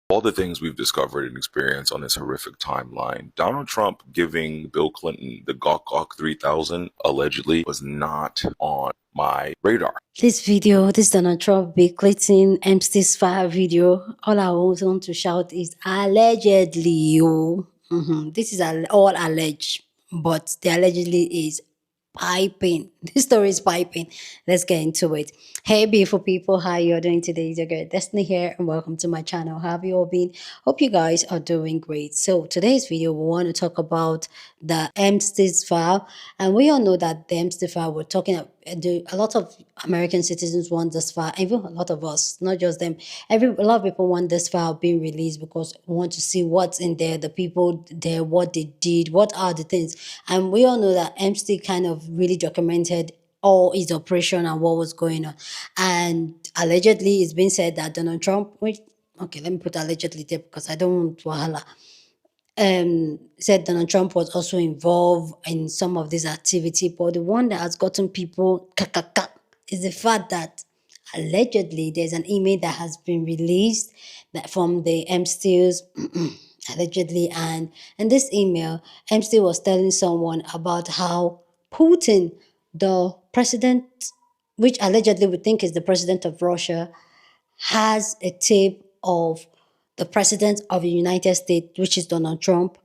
All the things we've discovered and experienced on this horrific timeline, Donald Trump giving Bill Clinton the Gawk 3000 allegedly was not on my radar. This Donald Trump, Bill Clinton, Epstein's fire video. All I want to shout is allegedly. Oh. This is all alleged, but the allegedly is piping. This story is piping. Let's get into it. Hey, beautiful people, how you all doing today? It's your girl Destiny here, and welcome to my channel. How have you all been? Hope you guys are doing great. So today's video, we want to talk about the Epstein's file, and we all know that the Epstein file. We're talking. A lot of American citizens want this file. Even a lot of us, not just them. A lot of people want this file being released because we want to see what's in there, the people there, what they did, what are the things. And we all know that Epstein kind of really documented all his operation and what was going on. And allegedly, it's been said that Donald Trump, which, okay, let me put allegedly there because I don't want wahala, said Donald Trump was also involved in some of this activity. But the one that has gotten people kakaka is the fact that allegedly there's an email that has been released that from the Epstein's allegedly, and in this email, Epstein was telling someone about how Putin, the president, which allegedly we think is the president of Russia, has a tape of the president of the United States, which is Donald Trump,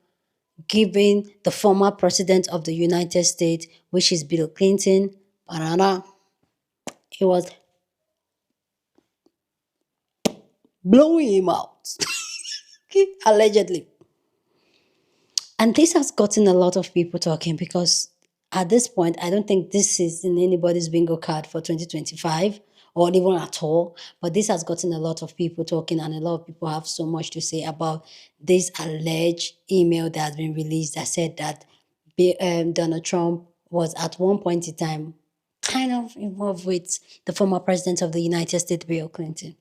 giving the former president of the United States, which is Bill Clinton, banana. He was blowing him out, allegedly. And this has gotten a lot of people talking because at this point, I don't think this is in anybody's bingo card for 2025 or even at all. But this has gotten a lot of people talking, and a lot of people have so much to say about this alleged email that has been released that said that Donald Trump was at one point in time kind of involved with the former president of the United States, Bill Clinton.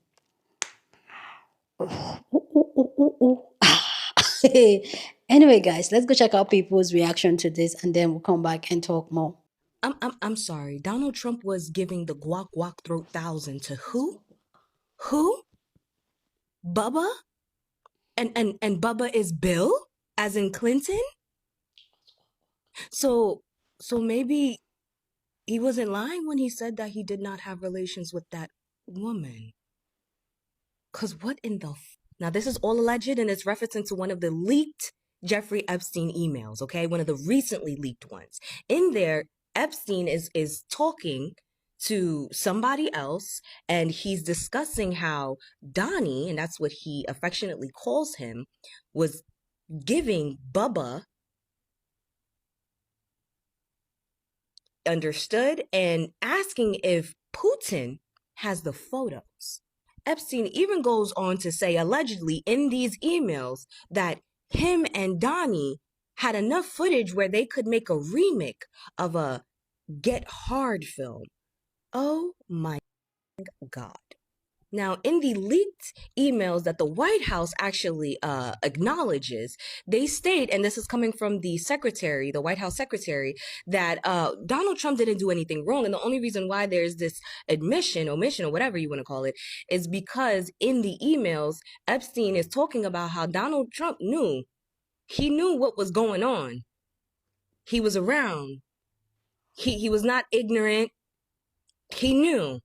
Ooh, ooh, ooh, ooh, ooh. Anyway, guys, let's go check out people's reaction to this, and then we'll come back and talk more. I'm sorry. Donald Trump was giving the guac throat thousand to who? Who? Bubba? And Bubba is Bill? As in Clinton? So maybe he wasn't lying when he said that he did not have relations with that woman. Cause what in the now this is all alleged, and it's referencing to one of the leaked Jeffrey Epstein emails, okay? One of the recently leaked ones. In there, Epstein is talking to somebody else, and he's discussing how Donnie, and that's what he affectionately calls him, was giving Bubba, understood, and asking if Putin has the photos. Epstein even goes on to say, allegedly, in these emails, that him and Donnie had enough footage where they could make a remake of a Get Hard film. Oh my God. Now, in the leaked emails that the White House actually acknowledges, they state, and this is coming from the secretary, the White House secretary, that Donald Trump didn't do anything wrong. And the only reason why there's this omission, or whatever you want to call it, is because in the emails, Epstein is talking about how Donald Trump knew. He knew what was going on. He was around. He was not ignorant. He knew.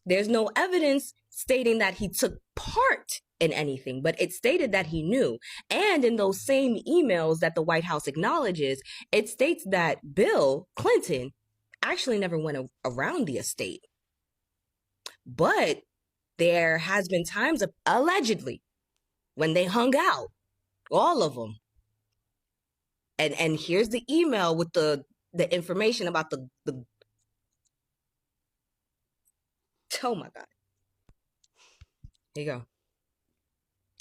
There's no evidence stating that he took part in anything, but it stated that he knew. And in those same emails that the White House acknowledges, it states that Bill Clinton actually never went around the estate. But there has been times, allegedly, when they hung out, all of them. And here's the email with the information about the oh my God. Here you go.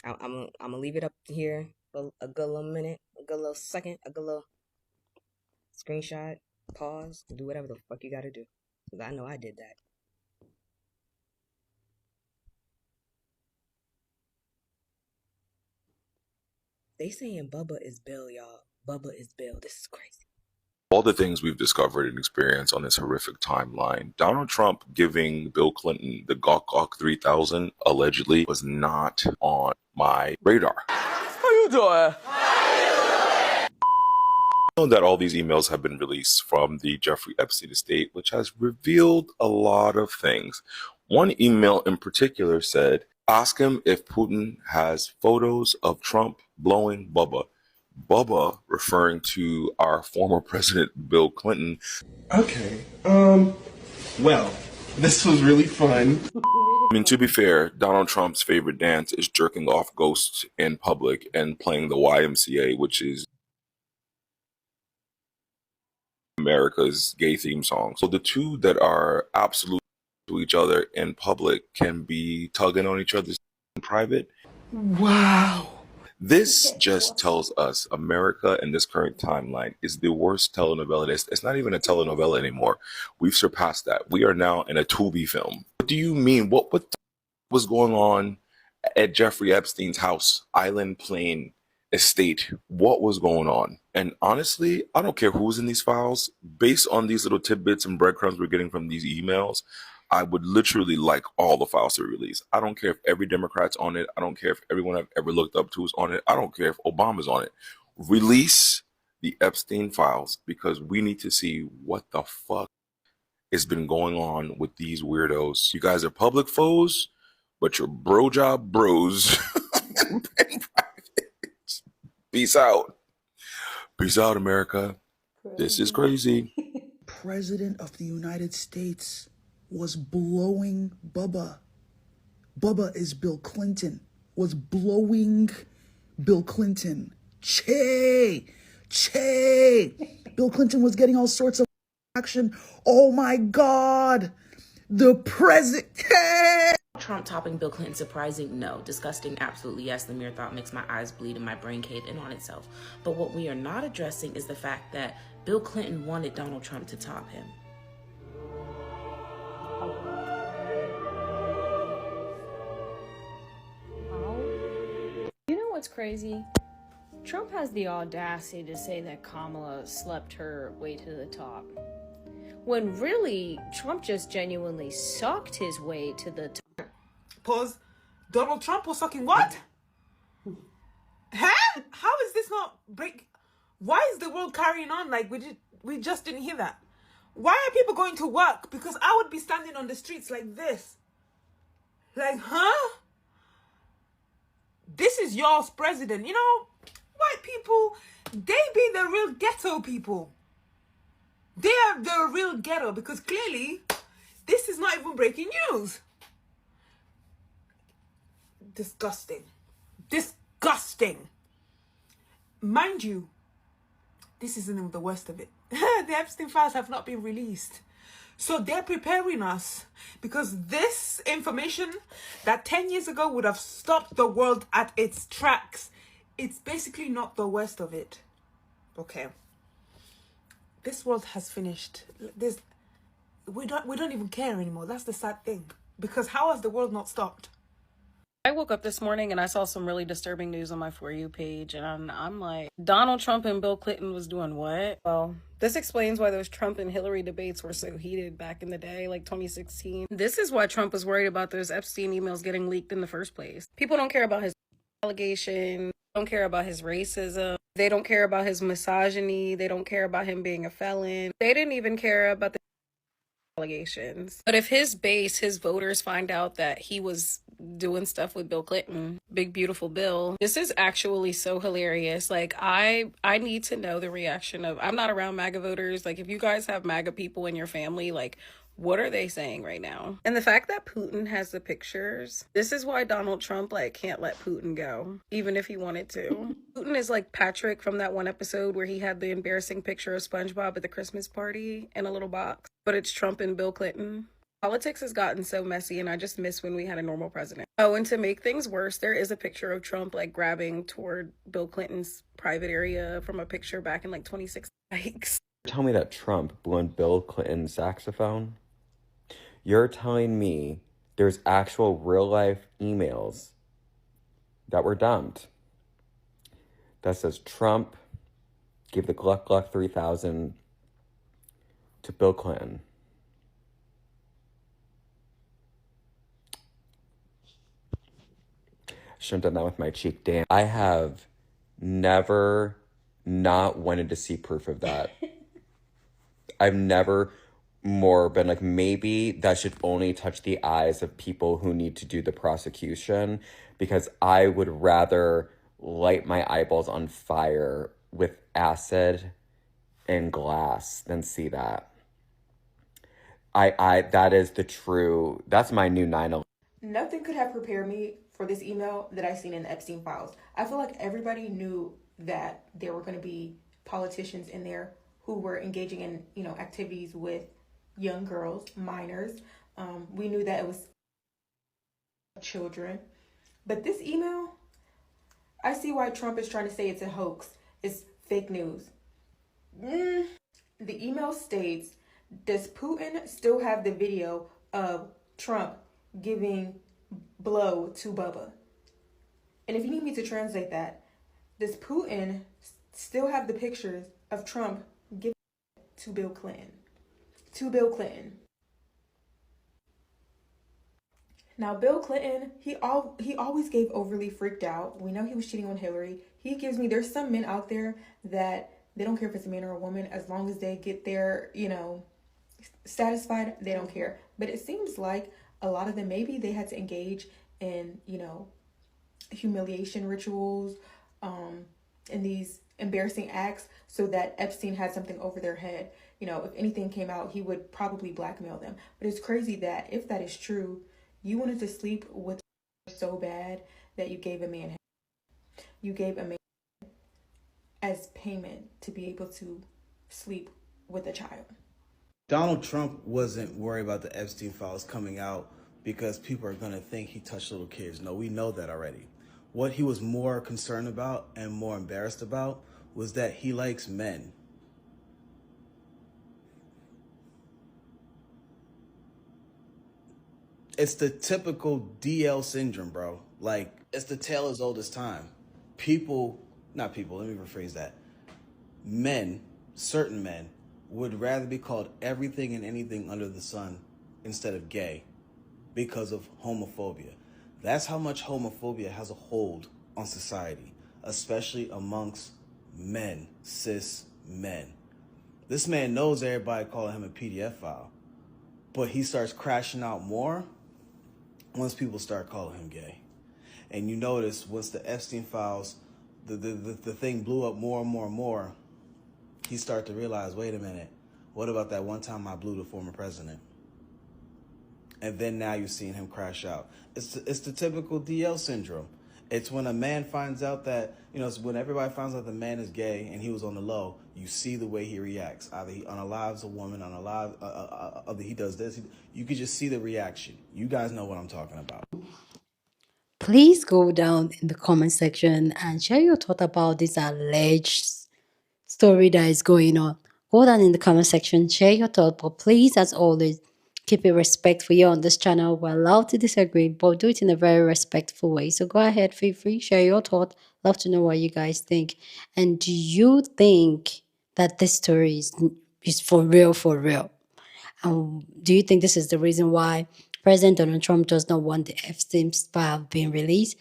I'm gonna leave it up here for a good little minute, a good little second, a good little screenshot, pause, do whatever the fuck you gotta do. Because I know I did that. They saying Bubba is Bill, y'all. Bubba is Bill. This is crazy. All the things we've discovered and experienced on this horrific timeline, Donald Trump giving Bill Clinton the Gawk 3000 allegedly was not on my radar. How you doing? Know that all these emails have been released from the Jeffrey Epstein estate, which has revealed a lot of things. One email in particular said, ask him if Putin has photos of Trump blowing Bubba. Bubba referring to our former president, Bill Clinton. Okay, well, this was really fun. I mean, to be fair, Donald Trump's favorite dance is jerking off ghosts in public and playing the YMCA, which is America's gay theme song. So the two that are absolute to each other in public can be tugging on each other in private. Wow. This just tells us America in this current timeline is the worst telenovela. It's not even a telenovela anymore. We've surpassed that. We are now in a Tubi film. What do you mean? What was going on at Jeffrey Epstein's house, Island Plain estate? What was going on? And honestly, I don't care who's in these files. Based on these little tidbits and breadcrumbs we're getting from these emails, I would literally like all the files to release. I don't care if every Democrat's on it. I don't care if everyone I've ever looked up to is on it. I don't care if Obama's on it. Release the Epstein files because we need to see what the fuck has been going on with these weirdos. You guys are public foes, but you're bro job bros. Peace out. Peace out, America. This is crazy. President of the United States was blowing Bubba. Bubba is Bill Clinton. Was blowing Bill Clinton. Che! Bill Clinton was getting all sorts of action. Oh my God! The president. Trump topping Bill Clinton surprising? No. Disgusting? Absolutely yes. The mere thought makes my eyes bleed and my brain cave in on itself. But what we are not addressing is the fact that Bill Clinton wanted Donald Trump to top him. You know what's crazy? Trump has the audacity to say that Kamala slept her way to the top. When really, Trump just genuinely sucked his way to the top. Pause. Donald Trump was sucking what? Huh? How is this not break? Why is the world carrying on like we just didn't hear that? Why are people going to work? Because I would be standing on the streets like this. Like, huh? This is y'all's president. You know, white people, they be the real ghetto people. They are the real ghetto because clearly this is not even breaking news. Disgusting. Disgusting. Mind you, this isn't even the worst of it. The Epstein files have not been released. So they're preparing us because this information that 10 years ago would have stopped the world at its tracks, it's basically not the worst of it. Okay. This world has finished. We don't even care anymore. That's the sad thing. Because how has the world not stopped? I woke up this morning and I saw some really disturbing news on my For You page, and I'm like, Donald Trump and Bill Clinton was doing what? Well, this explains why those Trump and Hillary debates were so heated back in the day, like 2016. This is why Trump was worried about those Epstein emails getting leaked in the first place. People don't care about his allegations, don't care about his racism, they don't care about his misogyny, they don't care about him being a felon, they didn't even care about the allegations. But if his base, his voters find out that he was doing stuff with Bill Clinton, big beautiful Bill, this is actually so hilarious. Like, I need to know the reaction of, I'm not around MAGA voters. Like, if you guys have MAGA people in your family, like, what are they saying right now? And the fact that Putin has the pictures, this is why Donald Trump, like, can't let Putin go, even if he wanted to. Putin is like Patrick from that one episode where he had the embarrassing picture of SpongeBob at the Christmas party in a little box, but it's Trump and Bill Clinton. Politics has gotten so messy, and I just miss when we had a normal president. Oh, and to make things worse, there is a picture of Trump, like, grabbing toward Bill Clinton's private area from a picture back in, like, 2016. Yikes. Tell me that Trump blew in Bill Clinton's saxophone? You're telling me there's actual real-life emails that were dumped that says Trump gave the Gluck Gluck 3000 to Bill Clinton. Shouldn't have done that with my cheek. Damn. I have never not wanted to see proof of that. I've never more been like, maybe that should only touch the eyes of people who need to do the prosecution, because I would rather light my eyeballs on fire with acid and glass than see that. That is the true, that's my new 9/11. Nothing could have prepared me for this email that I seen in the Epstein files. I feel like everybody knew that there were going to be politicians in there who were engaging in, activities with young girls, minors. We knew that it was children. But this email, I see why Trump is trying to say it's a hoax. It's fake news. The email states, does Putin still have the video of Trump giving blow to Bubba? And if you need me to translate that, does Putin still have the pictures of Trump giving to Bill Clinton? To Bill Clinton. Now, Bill Clinton, he always gave overly freaked out. We know he was cheating on Hillary. There's some men out there that they don't care if it's a man or a woman, as long as they get their, satisfied, they don't care. But it seems like a lot of them, maybe they had to engage in, humiliation rituals, and these embarrassing acts so that Epstein had something over their head. If anything came out, he would probably blackmail them. But it's crazy that if that is true, you wanted to sleep with so bad that you gave a man as payment to be able to sleep with a child. Donald Trump wasn't worried about the Epstein files coming out because people are going to think he touched little kids. No, we know that already. What he was more concerned about and more embarrassed about was that he likes men. It's the typical DL syndrome, bro. Like, it's the tale as old as time. Let me rephrase that. Men, certain men, would rather be called everything and anything under the sun instead of gay because of homophobia. That's how much homophobia has a hold on society, especially amongst men, cis men. This man knows everybody calling him a PDF file, but he starts crashing out more once people start calling him gay. And you notice once the Epstein files, the thing blew up more and more and more, he started to realize, wait a minute, what about that one time I blew the former president? And then now you're seeing him crash out. It's the typical DL syndrome. It's when a man finds out that, it's when everybody finds out the man is gay and he was on the low, you see the way he reacts. Either he unalives a woman, either he does this. You could just see the reaction. You guys know what I'm talking about. Please go down in the comment section and share your thought about this alleged story that is going on. Go down in the comment section, share your thought, but please, as always, keep it respectful here on this channel. We're allowed to disagree, but do it in a very respectful way. So go ahead, feel free, share your thought. Love to know what you guys think. And do you think that this story is for real, for real? Do you think this is the reason why President Donald Trump does not want the Epstein file being released?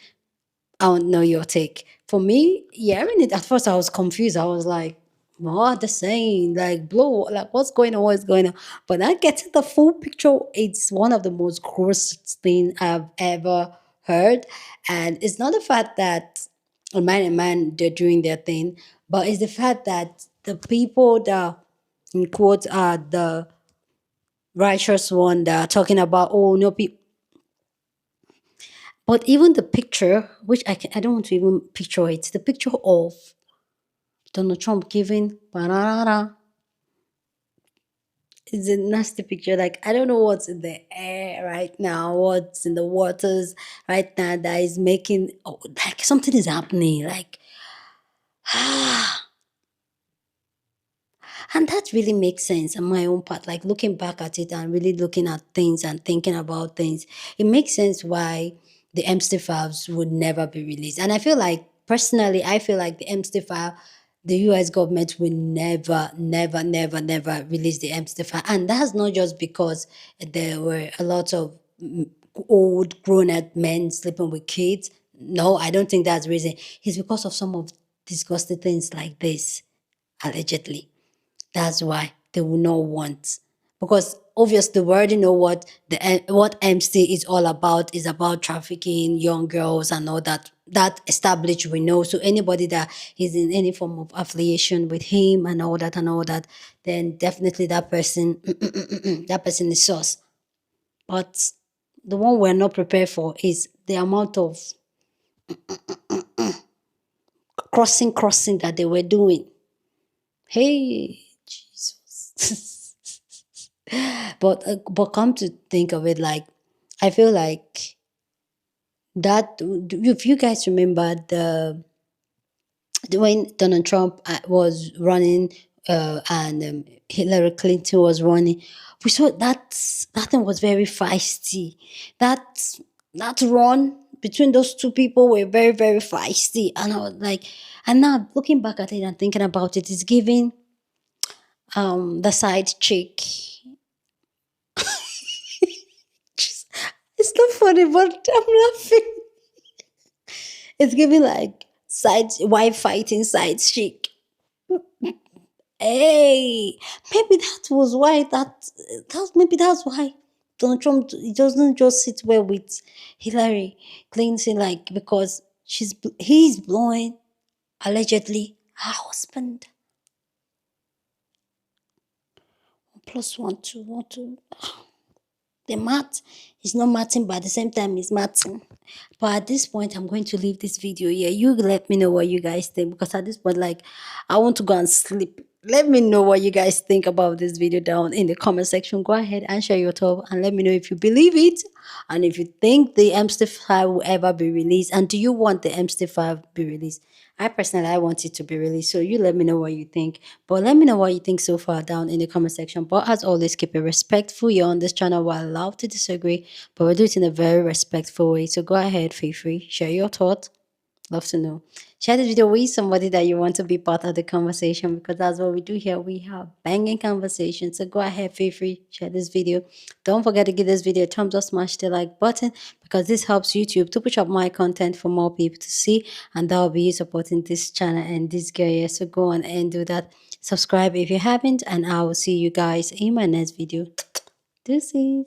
I don't know your take. For me, hearing it at first, I was confused. I was like, what they're saying, like, blow, like, what's going on? What's going on? But I get to the full picture. It's one of the most gross things I've ever heard. And it's not the fact that a man and man, they're doing their thing, but it's the fact that the people that, in quotes, are the righteous one that are talking about, oh, no, people. But even the picture, which I don't want to even picture it, the picture of Donald Trump giving banana is a nasty picture. Like, I don't know what's in the air right now, what's in the waters right now that is making, like, something is happening. Like, and that really makes sense on my own part. Like, looking back at it and really looking at things and thinking about things, it makes sense why the Epstein files would never be released. And I feel like, personally, the Epstein file, the US government will never, never, never, never release the Epstein file. And that's not just because there were a lot of old grown-up men sleeping with kids. No, I don't think that's the reason. It's because of some of disgusting things like this, allegedly. That's why they will not want. Because obviously we already know what MC is all about, is about trafficking young girls and all that. That established we know. So anybody that is in any form of affiliation with him and all that, then definitely that person that person is sus. But the one we're not prepared for is the amount of crossing that they were doing. Hey, Jesus. But come to think of it, like, I feel like that, if you guys remember when Donald Trump was running, and Hillary Clinton was running, we saw that thing was very feisty. That run between those two people were very, very feisty, and I was like, and now looking back at it and thinking about it, it's giving the side chick. It's not funny, but I'm laughing. It's giving like wife fighting side chick. Hey, maybe that was why maybe that's why Donald Trump, he doesn't just sit well with Hillary Clinton, like, because he's blowing allegedly her husband. Plus one, two. The math is not matching, but at the same time it's matching. But at this point, I'm going to leave this video here. You let me know what you guys think, because at this point, like, I want to go and sleep. Let me know what you guys think about this video down in the comment section. Go ahead and share your thought and let me know if you believe it and if you think the Epstein file will ever be released, and do you want the Epstein file be released. I personally, I want it to be released, so you let me know what you think. But let me know what you think so far down in the comment section. But as always, keep it respectful. You're on this channel, we're allowed to disagree, but we do it in a very respectful way. So go ahead, feel free, share your thoughts. Love to know. Share this video with somebody that you want to be part of the conversation, because that's what we do here. We have banging conversations. So go ahead, feel free, share this video. Don't forget to give this video a thumbs up, smash the like button, because this helps YouTube to push up my content for more people to see, and that will be you supporting this channel and this girl here. So go on and do that. Subscribe if you haven't, and I will see you guys in my next video. Deuces.